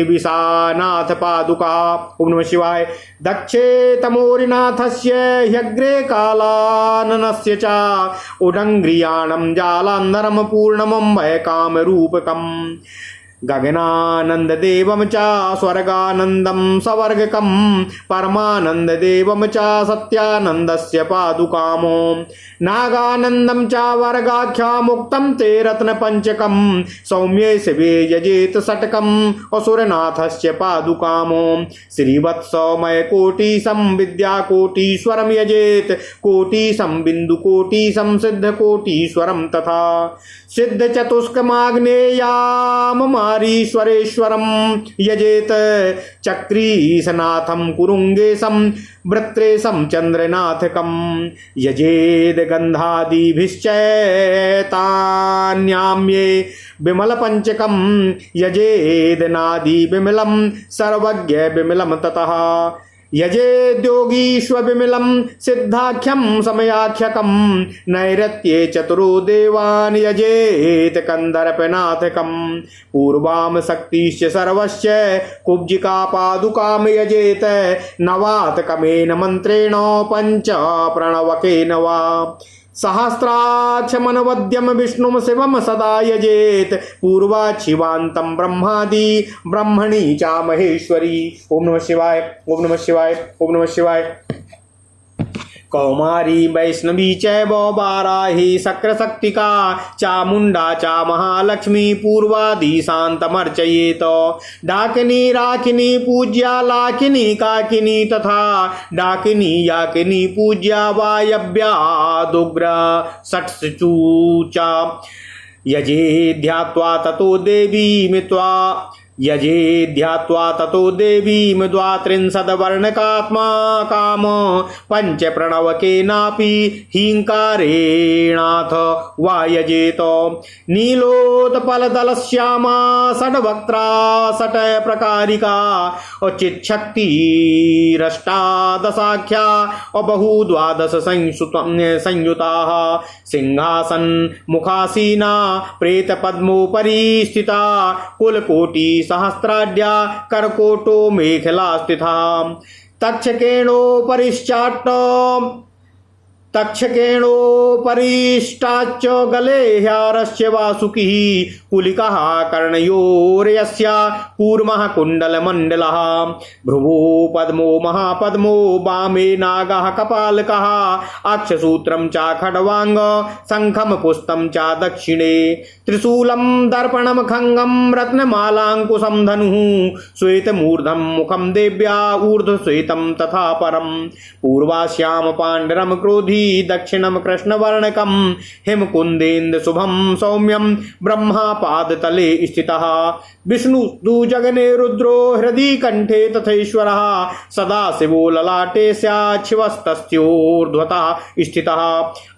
विशानाथ पादुका। ओम नमः शिवाय। दक्षे तमोरिनाथस्य ह्यग्रे कालाननस्य च उडङ्ग्रियाणं जालान्धरं पूर्णमं वै कामरूपकम् गगनानंद देवम च स्वर्गानंदम सवर्गकम परमानंद देवम च सत्यानंदस्य पादुकामो नागानंदम च वर्गाख्या मुक्तम ते रत्न पंचकम सौम्ये शिवे यजेत षटकम असुरनाथस्य पादुकामो श्रीवत्समय कोटिसं विद्याकोटीश्वरं यजेत कोटिसं बिन्दुकोटिसं सिद्धकोटीश्वरं तथा सिद्ध चतुष्कमाग्नेयाम मारीश्वरेश्वरं यजेत चक्रीशनाथं कुरुंगेशं वृत्रेशं चंद्रनाथकं यजेद गंधादिभिश्चैतान्याम्ये विमल पंचकं यजेद नादि विमलं सर्वज्ञ विमलं ततः यजेद्योगीश्व विमलं सिद्धाख्यं समयाख्यकं नैरत्ये चतुरो देवान् यजेत कंदर्पनाथकं पूर्वां शक्तिश्च सर्वश्च कुब्जिका पादुकां यजेत नवात्कमेन मन्त्रेण पंच प्रणवकेन वा सहस्राक्षमनवद्यम विष्णुम शिवम सदा यजेत पूर्वाच्छिवान्तं ब्रह्मादि ब्रह्मणी चा महेश्वरी। ओम नमः शिवाय। ओम नमः शिवाय। ओम नमः शिवाय। कौमारी वैष्णवी चैव वाराही शक्रशक्तिका चामुंडा चा महालक्ष्मी पूर्वादि शांतमर्चयेत डाकिनी राकिनी पूज्या लाकिनी काकिनी तथा डाकिनी याकिनी पूज्या वायव्या दुग्र षट्सूचा यजे ध्यात्वा ततो देवी मित्वा यजे ध्यात्वा ततो देवीं द्वात्रिंशद्वर्णकात्मा काम पंच प्रणवकेनापि हींकारेणाथ वा यजेत नीलोत्पलदलश्यामा षड्वक्त्रा षट् प्रकारिका चिच्छक्तिरष्टादशाख्या बहुद्वादश संयुताः सिंहासन मुखासीना प्रेतपद्मोपरि स्थिता कुलकोटि सहस्राढ्या करकोटो मेखला स्थिता तक्षकेणोपरिष्टाच्च गले ह्यारस्य वासुकी कुलिकः कर्णयोर्यस्य कूर्मः कुण्डलमण्डलः भ्रुवो पद्मो महापद्मो वामे नागः कपालकः अक्षसूत्रं च खड्वांग शंखं पुष्पं च दक्षिणे त्रिशूलं दर्पणं खंगं रत्नमालाङ्कुशं धनुः श्वेतमूर्धं मुखं देव्या ऊर्ध्वश्वेतं तथा परं पूर्वास्यां पाण्डरं क्रोधी वही दक्षिणम कृष्णवर्णकम हिमकुंदेन्द्र शुभम सौम्यम ब्रह्मा पाद तले स्थितः विष्णु दुजगने रुद्रो हृदि कंठे तथेश्वरः सदा शिवो ललाटे स्याच्छिवस्तस्योर्ध्वतः स्थितः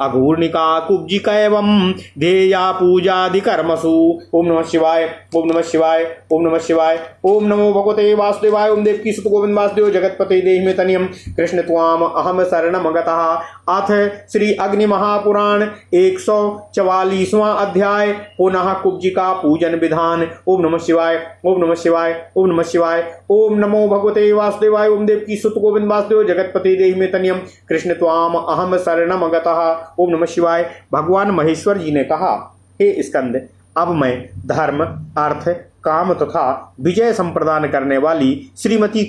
अघूर्णिका कुब्जिकैवं ध्येया पूजादिकर्मसु। ओम नमः शिवाय, ओम नमः शिवाय, ओम नमः शिवाय। ओम नमो भगवते वासुदेवाय। ओम देवकी सुत गोविंद वासुदेव जगतपते देहि में तनियम कृष्ण त्वाम अहम शरणम गतः। अथ श्री अग्नि महापुराण 144वां अध्याय पुनः कुब्जिका पूजन विधान। ओम नमः शिवाय, ओम नमः शिवाय, ओम नमः शिवाय। ओम नमो भगवते वासुदेवाय। ओम देवकी सुत गोविंद वासुदेव जगतपते देहि में तनियम कृष्ण त्वाम अहम शरणम गतः। ओम नमः शिवाय। भगवान महेश्वर जी ने कहा, हे स्कंद, अब मैं धर्म, अर्थ, काम तथा विजय संप्रदान करने वाली श्रीमती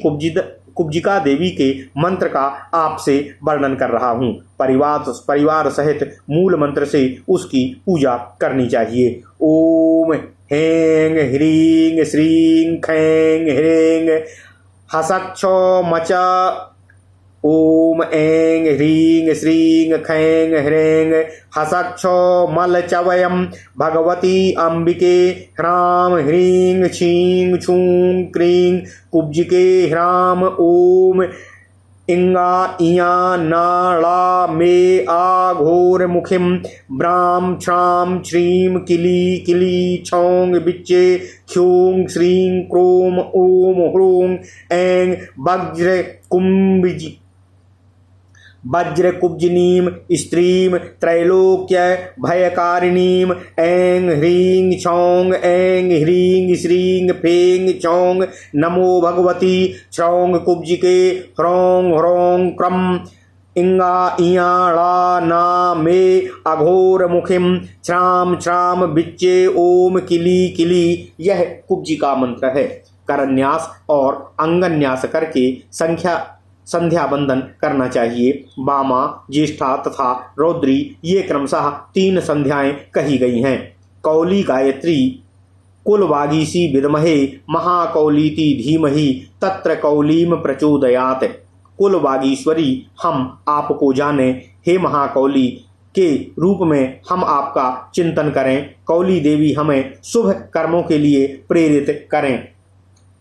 कुब्जिका देवी के मंत्र का आपसे वर्णन कर रहा हूँ। परिवार सहित मूल मंत्र से उसकी पूजा करनी चाहिए। ओम हेंग ह्रींग श्रीं खैंग ह्रींग हसच्छो मच। ओम ऐं ह्रीं श्रीं खैं ह्रीं हसक्षो मल चवयं भगवती अंबिके ह्रां ह्रीं क्षीं छूं क्रीं कुब्जिके ह्रां। ओम इंगा इया नाला मे आघोर मुखिम ब्रां छ्रां श्रीं किली किली छौं बिच्चे ख्यूं श्रीं क्रोम ओम ह्रूं ऐं वज्र कुब्जिनीम स्त्रीम त्रैलोक्य भयकारिणीम ऐं ह्रीं छौं ऐं ह्रीं श्रीं फें छौं। नमो भगवती छौं कुब्जिके ह्रौं ह्रौं क्रम इंगा इया ला ना मे अघोर मुखिम छ्राम छ्राम बिच्चे ओम किली किली। यह कुब्जिका मंत्र है। करन्यास और अंगन्यास करके संध्या बंदन करना चाहिए। वामा, ज्येष्ठा तथा रौद्री ये क्रमशः 3 संध्याएं कही गई हैं। कौली गायत्री कुलवागीसी विद्महे महाकौलीति धीमहि तत्र कौलीम प्रचोदयात्। कुलवागीश्वरी हम आपको जाने, हे महाकौली के रूप में हम आपका चिंतन करें। कौली देवी हमें शुभ कर्मों के लिए प्रेरित करें।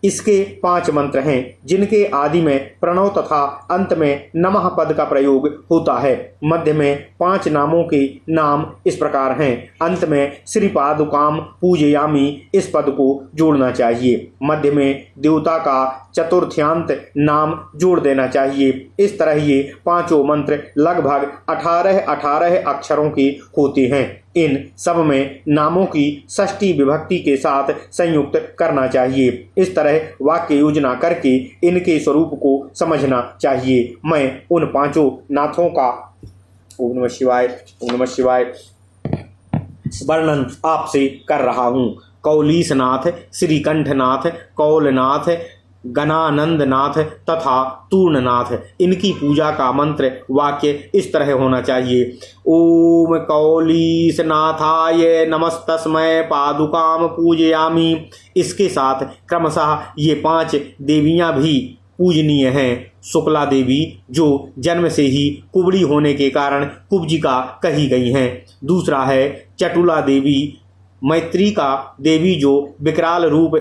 इसके 5 मंत्र हैं, जिनके आदि में प्रणव तथा अंत में नमः पद का प्रयोग होता है। मध्य में 5 नामों के नाम इस प्रकार हैं। अंत में श्री पादुकाम पूजयामी इस पद को जोड़ना चाहिए। मध्य में देवता का चतुर्थ्यांत नाम जोड़ देना चाहिए। इस तरह ये 5 मंत्र लगभग 18 अक्षरों के होते हैं। इन सब में नामों की षष्ठी विभक्ति के साथ संयुक्त करना चाहिए। इस तरह वाक्य योजना करके इनके स्वरूप को समझना चाहिए। मैं उन 5 नाथों का ओम नमः शिवाय, ओम नमः शिवाय वर्णन आपसे कर रहा हूँ। कौलीसनाथ, श्रीकंठनाथ, कौलनाथ, गणानंदनाथ तथा तूर्णनाथ। इनकी पूजा का मंत्र वाक्य इस तरह होना चाहिए। ओम कौलीसनाथाय नमस्तस्मै पादुकाम पूजयामि। इसके साथ क्रमशः ये 5 देवियां भी पूजनीय हैं। शुक्ला देवी जो जन्म से ही कुबड़ी होने के कारण कुब्जिका कही गई हैं। दूसरा है चटुला देवी, मैत्रिका देवी जो विकराल रूप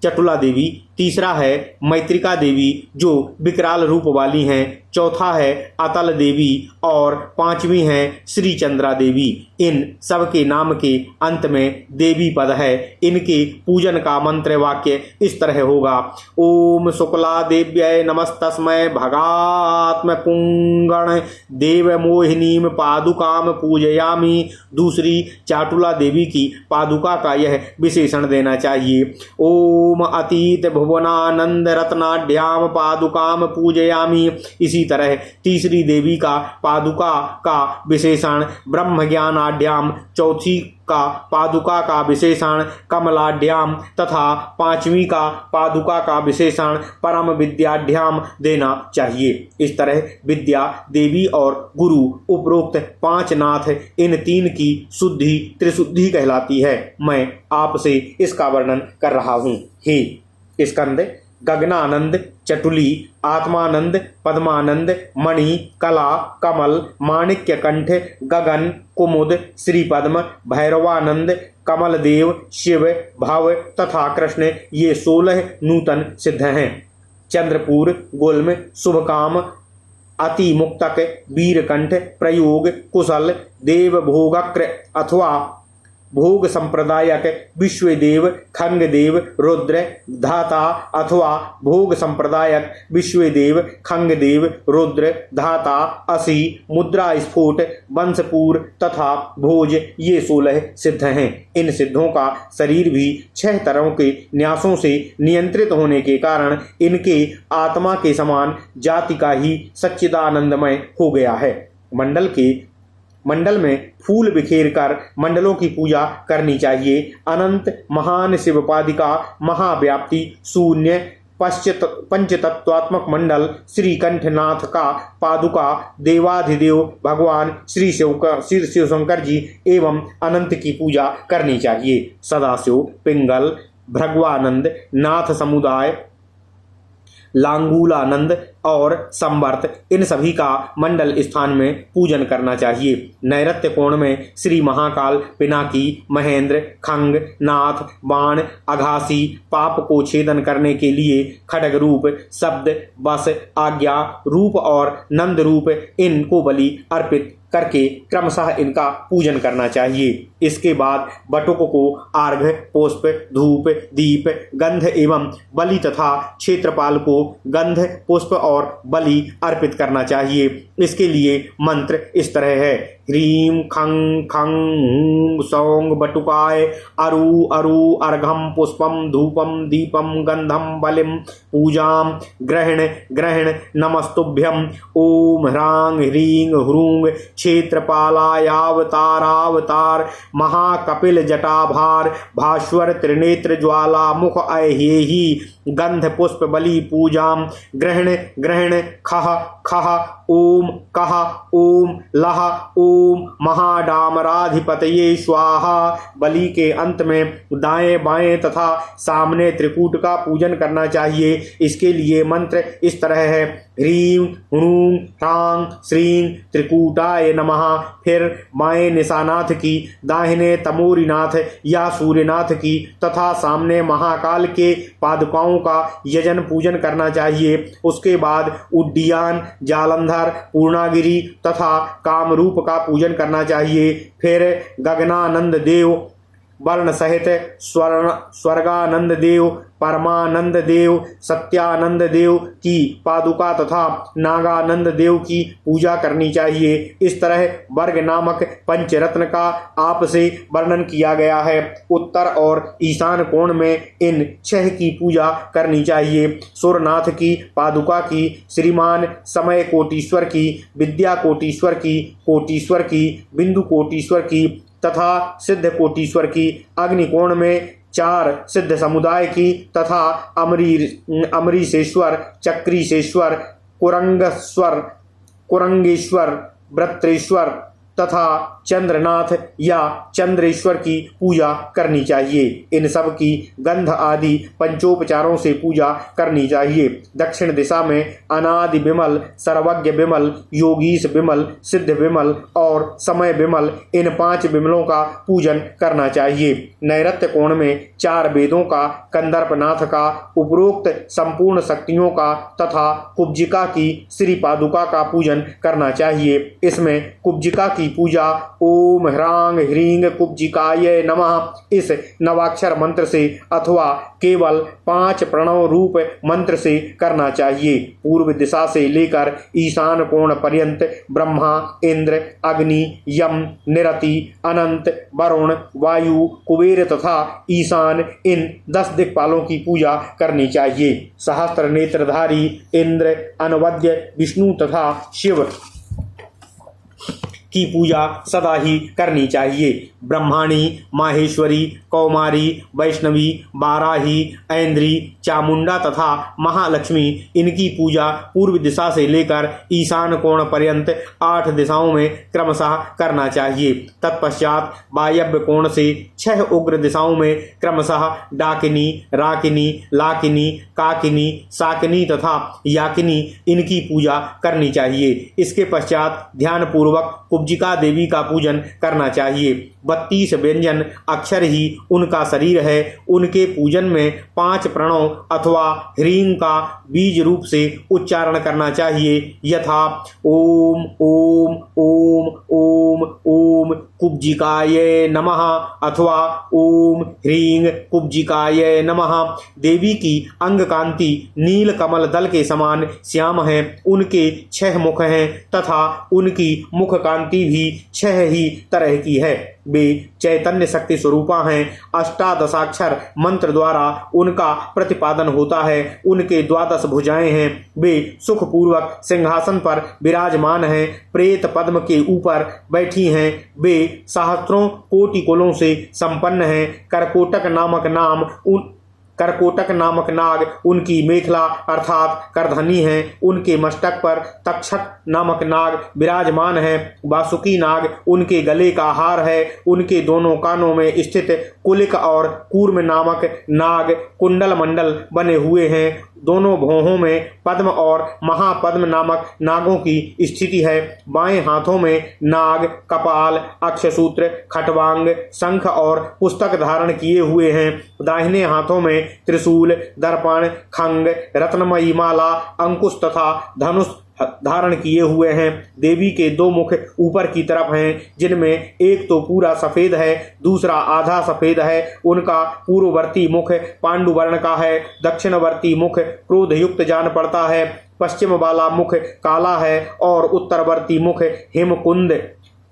चटुला देवी। तीसरा है मैत्रिका देवी जो विकराल रूप वाली हैं। चौथा है अतल देवी और 5वीं है श्री चंद्रा देवी। इन सब के नाम के अंत में देवी पद है। इनके पूजन का मंत्र वाक्य इस तरह होगा। ओम शुक्ला देव्यै नमस्तस्मै भगात्म पुंगण देव मोहिनीम पादुकाम पूजयामि। दूसरी चाटुला देवी की पादुका का यह विशेषण देना चाहिए। ओम अतीत भुवनानंद रत्नाढ्याम पादुकाम पूजयामि। इसी तरह तीसरी देवी का पादुका का विशेषण ब्रह्म ज्ञानाढ्याम, चौथी का पादुका का विशेषण कमलाढ्याम तथा 5वीं का पादुका का विशेषण परम विद्याढ्याम देना चाहिए। इस तरह विद्या देवी और गुरु उपरोक्त 5 नाथ इन 3 की शुद्धि त्रिशुद्धि कहलाती है। मैं आपसे इसका वर्णन कर रहा हूँ। हे स्कंद, गगनानंद, चटुली, आत्मानंद, पद्मानंद, मणि, कला, कमल, माणिक्य कंठ, गगन, कुमुद, श्रीपद्म, भैरवानंद, कमलदेव, शिव, भव तथा कृष्ण, ये 16 नूतन सिद्ध हैं। चंद्रपूर, गुल्म, शुभकाम, अति मुक्तक, वीरकंठ, प्रयोग, कुशल, देव भोगक्र अथवा भोग संप्रदायक, विश्वदेव, खंगदेव, रुद्र, धाता अथवा भोग संप्रदायक, विश्वदेव, खंगदेव, रुद्र, धाता, असी, मुद्रा स्फोट, वंशपूर तथा भोज, ये 16 सिद्ध हैं। इन सिद्धों का शरीर भी 6 तरह के न्यासों से नियंत्रित होने के कारण इनके आत्मा के समान जाति का ही सच्चिदानंदमय हो गया है। मंडल में फूल बिखेर कर मंडलों की पूजा करनी चाहिए। अनंत महान शिवपादिका, महाव्याप्ति, शून्य पंचतत्वात्मक मंडल, श्रीकंठनाथ का पादुका, देवाधिदेव भगवान श्री शिव शंकर जी एवं अनंत की पूजा करनी चाहिए। सदाशिव, पिंगल, भृगवानंद, नाथ समुदाय, लांगूलानंद और संवर्त, इन सभी का मंडल स्थान में पूजन करना चाहिए। नैऋत्य कोण में श्री महाकाल, पिनाकी, महेंद्र, खंग, नाथ, बाण, अघासी, पाप को छेदन करने के लिए खड्ग रूप, शब्द, बस, आज्ञा रूप और नंद रूप, इनको बलि अर्पित करके क्रमशः इनका पूजन करना चाहिए। इसके बाद बटुक को अर्घ्य, पुष्प, धूप, दीप, गंध एवं बलि तथा क्षेत्रपाल को गंध, पुष्प और बलि अर्पित करना चाहिए। इसके लिए मंत्र इस तरह है: ह्रीं खं खं हूं सौंग बटुकाय अरु अरु अर्घम पुष्पम धूपम दीपम गंधम बलिम पूजाम ग्रहण ग्रहण नमस्तुभ्यम ओम ह्रांग ह्रीं ह्रूंग क्षेत्रपालायावतारावतार महाकपिल जटाभार भास्वर त्रिनेत्र ज्वाला मुख अहेहि गंध पुष्प बलि पूजाम ग्रहण ग्रहण खह खह ओम कह ओम लह ओम महाडामराधिपतये स्वाहा। बलि के अंत में दाएं बाएं तथा सामने त्रिकूट का पूजन करना चाहिए। इसके लिए मंत्र इस तरह है: ह्रीं ह्रूं ह्रां श्रीं त्रिकूटाय नमः। फिर बाएं निशानाथ की, दाहिने तमोरीनाथ या सूर्यनाथ की तथा सामने महाकाल के पादुकाओं का यजन पूजन करना चाहिए। उसके बाद उड्डीयान, जालंधर, पूर्णागिरि तथा कामरूप का पूजन करना चाहिए। फिर गगनानंद देव, वर्ण सहित स्वर्गानंद देव, परमानंद देव, सत्यानंद देव की पादुका तथा नागानंद देव की पूजा करनी चाहिए। इस तरह वर्ग नामक पंचरत्न का आपसे वर्णन किया गया है। उत्तर और ईशान कोण में इन 6 की पूजा करनी चाहिए। सुरनाथ की पादुका की, श्रीमान समय कोटीश्वर की, विद्या कोटीश्वर की, बिंदु कोटीश्वर की तथा सिद्ध कोटीश्वर की, अग्निकोण में 4 सिद्ध समुदाय की तथा अमरीशेश्वर, चक्रीशेश्वर, कुरंगेश्वर, व्रत्रेश्वर तथा चंद्रनाथ या चंद्रेश्वर की पूजा करनी चाहिए। इन सब की गंध आदि पंचोपचारों से पूजा करनी चाहिए। दक्षिण दिशा में अनादि विमल, सर्वज्ञ विमल, योगीश विमल, सिद्ध विमल और समय विमल, इन 5 विमलों का पूजन करना चाहिए। नैऋत्य कोण में 4 वेदों का, कंदर्पनाथ का, उपरोक्त संपूर्ण शक्तियों का तथा कुब्जिका की श्री पादुका का पूजन करना चाहिए। इसमें कुब्जिका की पूजा ओम ह्रांग ह्रीं कुब्जिकाय नमः इस नवाक्षर मंत्र से अथवा केवल 5 प्रणव रूप मंत्र से करना चाहिए। पूर्व दिशा से लेकर ईशान कोण पर्यंत ब्रह्मा, इंद्र, अग्नि, यम, निरति, अनंत, वरुण, वायु, कुबेर तथा ईशान, इन 10 दिक्पालों की पूजा करनी चाहिए। सहस्त्र नेत्रधारी इंद्र, अनवद्य विष्णु तथा शिव की पूजा सदा ही करनी चाहिए। ब्रह्माणी, माहेश्वरी, कौमारी, वैष्णवी, बाराही, ऐन्द्री, चामुंडा तथा महालक्ष्मी, इनकी पूजा पूर्व दिशा से लेकर ईशान कोण पर्यंत 8 दिशाओं में क्रमशः करना चाहिए। तत्पश्चात वायव्य कोण से 6 उग्र दिशाओं में क्रमशः डाकिनी, राकिनी, लाकिनी, काकिनी, साकिनी तथा याकिनी, इनकी पूजा करनी चाहिए। इसके पश्चात ध्यान पूर्वक कुब्जिका देवी का पूजन करना चाहिए। 32 व्यंजन अक्षर ही उनका शरीर है। उनके पूजन में 5 प्रणव अथवा ह्रीं का बीज रूप से उच्चारण करना चाहिए, यथा ओम ओम ओम ओम ओम कुब्जिकाय नमः अथवा ओम ह्रीं कुब्जिकाय नमः। देवी की अंग कांति नील कमल दल के समान श्याम है। उनके 6 मुख हैं तथा उनकी मुख कांति भी 6 ही तरह की है। वे चैतन्य शक्ति स्वरूपा हैं। अष्टादशाक्षर मंत्र द्वारा उनका प्रतिपादन होता है। उनके 12 भुजाएं हैं। वे सुखपूर्वक सिंहासन पर विराजमान हैं। प्रेत पद्म के ऊपर बैठी हैं। वे सहस्त्रों कोटि कुलों से संपन्न हैं। करकोटक नामक नाग उनकी मेखला अर्थात करधनी है। उनके मस्तक पर तक्षक नामक नाग विराजमान है। वासुकी नाग उनके गले का हार है। उनके दोनों कानों में स्थित कुलिक और कूर्म नामक नाग कुंडल मंडल बने हुए हैं। दोनों भौहों में पद्म और महापद्म नामक नागों की स्थिति है। बाएं हाथों में नाग कपाल, अक्षसूत्र, खटवांग, शंख और पुस्तक धारण किए हुए हैं। दाहिने हाथों में त्रिशूल, दर्पण, खंग, रत्नमयी माला, अंकुश तथा धनुष धारण किए हुए हैं। देवी के 2 मुख ऊपर की तरफ हैं, जिनमें एक तो पूरा सफेद है, दूसरा आधा सफेद है। उनका पूर्ववर्ती मुख पांडु वर्ण का है, दक्षिणवर्ती मुख क्रोध युक्त जान पड़ता है, पश्चिम वाला मुख काला है और उत्तरवर्ती मुख हेमकुंद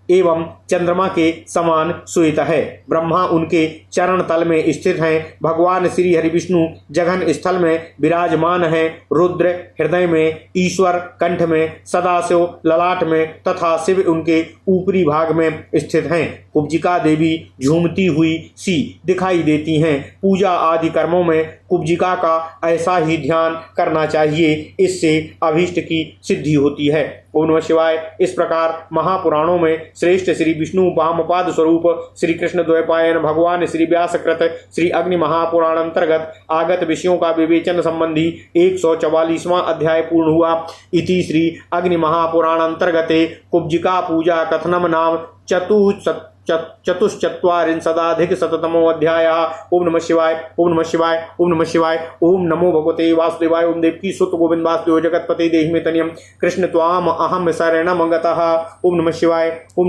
एवं चंद्रमा के समान श्वेत है। ब्रह्मा उनके चरण तल में स्थित हैं। भगवान श्री हरि विष्णु जघन स्थल में विराजमान हैं। रुद्र हृदय में, ईश्वर कंठ में, सदाशिव ललाट में तथा शिव उनके ऊपरी भाग में स्थित हैं। कुब्जिका देवी झूमती हुई सी दिखाई देती हैं। पूजा आदि कर्मों में कुब्जिका का ऐसा ही ध्यान करना चाहिए, इससे अभीष्ट की सिद्धि होती है। ओम नमः शिवाय। इस प्रकार महापुराणों में श्रेष्ठ श्री विष्णु वामपाद स्वरूप श्री कृष्ण द्वैपायन भगवान श्री व्यासकृत श्री अग्नि महापुराण अंतर्गत आगत विषयों का विवेचन संबंधी 144वां अध्याय पूर्ण हुआ। इति श्री अग्नि महापुराण अंतर्गते कुब्जिका पूजा कथनम नाम चतुश्चत्वारिंशदाधिक शततमो अध्यायः। ओम नमः शिवाय। ओम नमः शिवाय। ओम नमः शिवाय। ओम नमो भगवते वासुदेवाय। ओम देवकी सुत गोविंद वासुदेव जगतपते देहि मे तनियम कृष्ण त्वाम अहम शरणम गतः। ओम नमः शिवाय। ओम